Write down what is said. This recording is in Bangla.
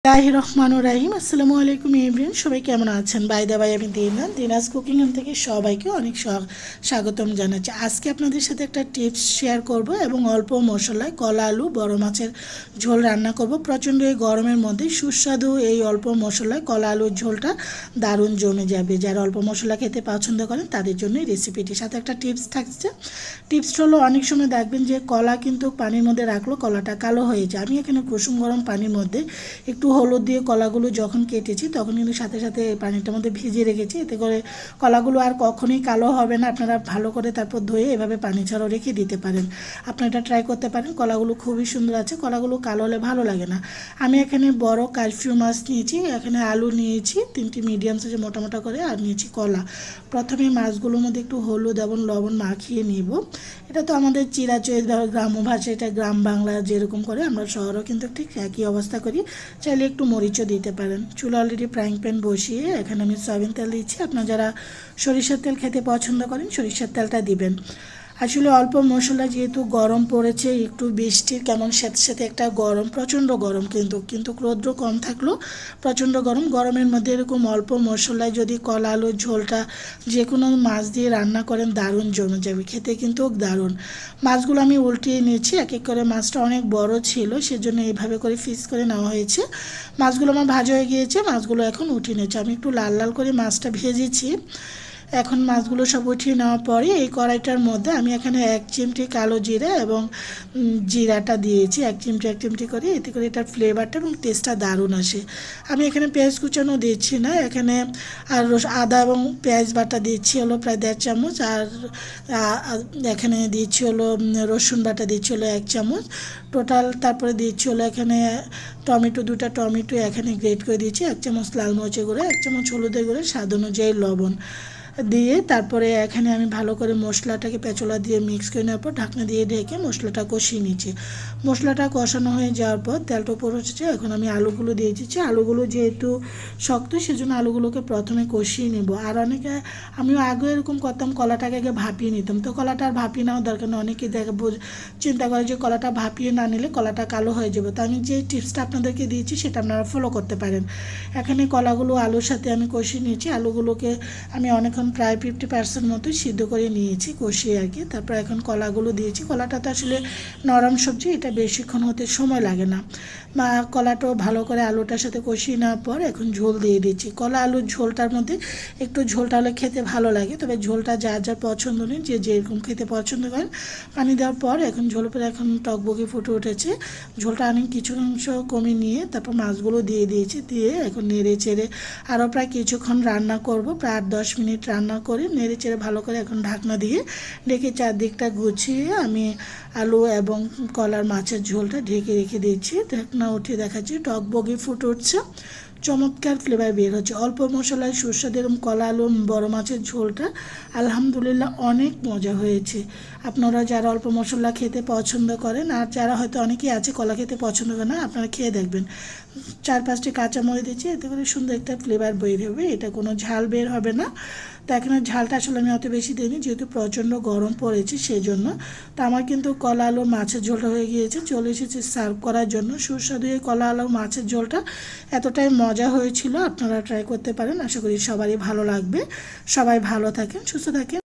রহমানুর রাহিম। আসসালামু আলাইকুম এভরিওয়ান, সবাই কেমন আছেন? বাই দা বাই, আমি দিনাজ কুকিং থেকে সবাইকে অনেক স্বাগতম জানাচ্ছি। আজকে আপনাদের সাথে একটা টিপস শেয়ার করব এবং অল্প মশলায় কলা আলু বড় মাছের ঝোল রান্না করব। প্রচণ্ড এই গরমের মধ্যে সুস্বাদু এই অল্প মশলায় কলা আলুর ঝোলটা দারুণ জমে যাবে। যারা অল্প মশলা খেতে পছন্দ করেন তাদের জন্য এই রেসিপিটির সাথে একটা টিপস থাকছে। টিপসটা হলো, অনেক সময় দেখবেন যে কলা কিন্তু পানির মধ্যে রাখলো কলাটা কালো হয়ে যায়। আমি এখানে কুসুম গরম পানির মধ্যে একটু হলুদ দিয়ে কলাগুলো যখন কেটেছি তখন কিন্তু সাথে সাথে পানিটার মধ্যে ভিজিয়ে রেখেছি, এতে করে কলাগুলো আর কখনোই কালো হবে না। আপনারা ভালো করে তারপর ধুয়ে এভাবে পানি ছাড়াও রেখে দিতে পারেন। আপনারা এটা ট্রাই করতে পারেন। কলাগুলো খুবই সুন্দর আছে, কলাগুলো কালো হলে ভালো লাগে না। আমি এখানে বড় কারফিউ মাছ নিয়েছি, এখানে আলু নিয়েছি 3টি মিডিয়াম সাইজে মোটা মোটা করে, আর নিয়েছি কলা। প্রথমে মাছগুলোর মধ্যে একটু হলুদ এবং লবণ মাখিয়ে নিব। এটা তো আমাদের চিরাচরিত গ্রাম্য ভাষা, এটা গ্রাম বাংলা যেরকম করে, আমরা শহরেও কিন্তু ঠিক একই অবস্থা করি। চাইলে একটু মরিচও দিতে পারেন। চুলা অলরেডি ফ্রাইং প্যান বসিয়ে এখানে আমি সয়াবিন তেল দিচ্ছি। আপনারা যারা সরিষার তেল খেতে পছন্দ করেন সরিষার তেলটা দিবেন। আসলে অল্প মশলা, যেহেতু গরম পড়েছে, একটু বৃষ্টির কেমন সাথে সাথে একটা গরম, প্রচণ্ড গরম, কিন্তু রৌদ্র কম থাকলেও প্রচণ্ড গরম। গরমের মধ্যে এরকম অল্প মশলায় যদি কলা আলুর ঝোলটা যে কোনো মাছ দিয়ে রান্না করেন দারুণ জমে যাবে, খেতে কিন্তু দারুণ। মাছগুলো আমি উল্টিয়ে নিয়েছি, এক এক করে। মাছটা অনেক বড় ছিল, সেজন্য এইভাবে করে পিস করে নেওয়া হয়েছে। মাছগুলো আমার ভাজা হয়ে গিয়েছে, মাছগুলো এখন উঠিয়ে নিয়েছে। আমি একটু লাল লাল করে মাছটা ভেজেছি। এখন মাছগুলো সব উঠিয়ে নেওয়ার পরে এই কড়াইটার মধ্যে আমি এখানে 1 চিমটি কালো জিরা এবং জিরাটা দিয়েছি 1 চিমটি করে, এতে করে এটার ফ্লেভারটা এবং টেস্টটা দারুণ আসে। আমি এখানে পেঁয়াজ কুচানো দিচ্ছি না, এখানে আর আদা এবং পেঁয়াজ বাটা দিচ্ছি হলো প্রায় 1.5 চামচ, আর এখানে দিচ্ছি হলো রসুন বাটা দিচ্ছি হলো 1 চামচ টোটাল। তারপরে দিচ্ছি হলো এখানে টমেটো, 2টা টমেটো এখানে গ্রেট করে দিয়েছি, 1 চামচ লাল মরিচের গুঁড়ো, 1 চামচ হলুদের গুঁড়ো, স্বাদ অনুযায়ী লবণ দিয়ে তারপরে এখানে আমি ভালো করে মশলাটাকে পেঁচলা দিয়ে মিক্স করে নেওয়ার পর ঢাকনা দিয়ে ঢেকে মশলাটা কষিয়ে নিচ্ছি। মশলাটা কষানো হয়ে যাওয়ার পর তেলটা উপর হচ্ছে, এখন আমি আলুগুলো দিয়ে দিচ্ছি। আলুগুলো যেহেতু শক্ত সেজন্য আলুগুলোকে প্রথমে কষিয়ে নেব। আর অনেকে, আমিও আগে এরকম করতাম, কলাটাকে আগে ভাপিয়ে নিতাম, তো কলাটা আর ভাপিয়ে নেওয়ার দরকার নেই। অনেকেই চিন্তা করে যে কলাটা ভাপিয়ে না নিলে কলাটা কালো হয়ে যাবে, তো আমি যে টিপসটা আপনাদেরকে দিয়েছি সেটা আপনারা ফলো করতে পারেন। এখানে কলাগুলো আলুর সাথে আমি কষিয়ে নিয়েছি। আলুগুলোকে আমি অনেকক্ষণ প্রায় 50% মতো সিদ্ধ করে নিয়েছি, কষিয়ে আর কি। তারপর এখন কলাগুলো দিয়েছি। কলাটা তো আসলে নরম সবজি, এটা বেশিক্ষণ হতে সময় লাগে না। বা কলাটাও ভালো করে আলুটার সাথে কষিয়ে নেওয়ার পর এখন ঝোল দিয়ে দিচ্ছি। কলা আলুর ঝোলটার মধ্যে একটু ঝোলটা হলে খেতে ভালো লাগে, তবে ঝোলটা যার যার পছন্দ নেই, যে যেরকম খেতে পছন্দ করেন। পানি দেওয়ার পর এখন ঝোল পরে এখন টকবগে ফুটে উঠেছে। ঝোলটা অনেক কিছু অংশ কমিয়ে নিয়ে তারপর মাছগুলো দিয়ে দিয়েছি, দিয়ে এখন নেড়ে চেড়ে আরও প্রায় কিছুক্ষণ রান্না করব। প্রায় 8-10 মিনিট রান্না করে নেড়ে চেড়ে ভালো করে এখন ঢাকনা দিয়ে ঢেকে চারদিকটা গুছিয়ে আমি আলু এবং কলার মাছের ঝোলটা ঢেকে রেখে দিচ্ছি। ঢাকনা উঠিয়ে দেখাচ্ছি, টকবগে ফুটে উঠছে, চমৎকার ফ্লেভার বের হচ্ছে। অল্প মশলায় সুস্বাদু এরকম কলা আলু বড় মাছের ঝোলটা আলহামদুলিল্লাহ অনেক মজা হয়েছে। আপনারা যারা অল্প মশলা খেতে পছন্দ করেন, আর যারা হয়তো অনেকেই আছে কলা খেতে পছন্দ করে না, আপনারা খেয়ে দেখবেন। 4-5টি কাঁচামরিচ দিচ্ছি, এতে করে সুন্দর একটা ফ্লেভার বের হবে, এটা কোনো ঝাল বের হবে না। তো এখানে ঝালটা আসলে আমি অত বেশি দিইনি, যেহেতু প্রচণ্ড গরম পড়েছে সেজন্য। তো আমার কিন্তু কলা আলু মাছের ঝোলটা হয়ে গিয়েছে, চলে এসেছে সার্ভ করার জন্য। সুস্বাদু এই কলা আলু মাছের ঝোলটা এতটাই মজা হয়েছিল, আপনারা ট্রাই করতে পারেন। আশা করি সবারই ভালো লাগবে। সবাই ভালো থাকেন, সুস্থ থাকেন।